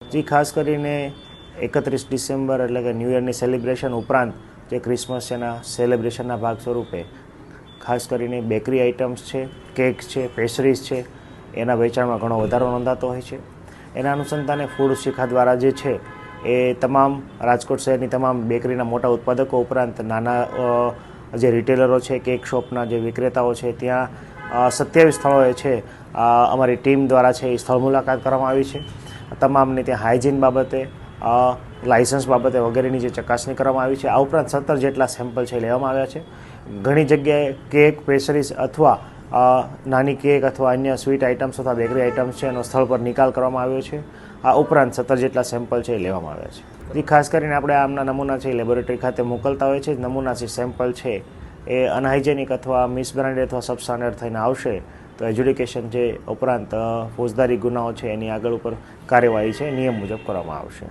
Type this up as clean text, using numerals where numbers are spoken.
જે ખાસ કરીને 31 ડિસેમ્બર એટલે કે ન્યૂ યરની સેલિબ્રેશન ઉપરાંત જે ક્રિસમસ એના સેલિબ્રેશનના ભાગ સ્વરૂપે ખાસ કરીને બેકરી આઇટમ્સ છે, કેક છે, પેસ્ટ્રીઝ છે, એના વેચાણમાં ઘણો વધારો નોંધાતો હોય છે. એના અનુસંધાને ફૂડ શિખા દ્વારા જે છે એ તમામ રાજકોટ શહેરની તમામ બેકરીના મોટા ઉત્પાદકો ઉપરાંત નાના જે રિટેલરો છે, કેક શોપના જે વિક્રેતાઓ છે, ત્યાં 27 સ્થળોએ છે અમારી ટીમ દ્વારા છે એ સ્થળ મુલાકાત કરવામાં આવી છે. તમામને ત્યાં હાઇજીન બાબતે, લાઇસન્સ બાબતે વગેરેની જે ચકાસણી કરવામાં આવી છે. આ ઉપરાંત 17 જેટલા સેમ્પલ છે લેવામાં આવ્યા છે. ઘણી જગ્યાએ કેક, પેસ્ટ્રીઝ અથવા નાની કેક અથવા અન્ય સ્વીટ આઇટમ્સ અથવા બેકરી આઇટમ્સ છે એનો સ્થળ પર નિકાલ કરવામાં આવ્યો છે. આ ઉપરાંત 17 જેટલા સેમ્પલ છે એ લેવામાં આવ્યા છે. જે ખાસ કરીને આપણે આમના નમૂના છે એ લેબોરેટરી ખાતે મોકલતા હોય છે. નમૂના જે સેમ્પલ છે એ અનહાઇજેનિક અથવા મિસબ્રાન્ડેડ અથવા સબસ્ટાન્ડર્ડ થઈને આવશે તો એજ્યુડિકેશન જે ઉપરાંત ફોજદારી ગુનાઓ છે એની આગળ ઉપર કાર્યવાહી છે નિયમ મુજબ કરવામાં આવશે.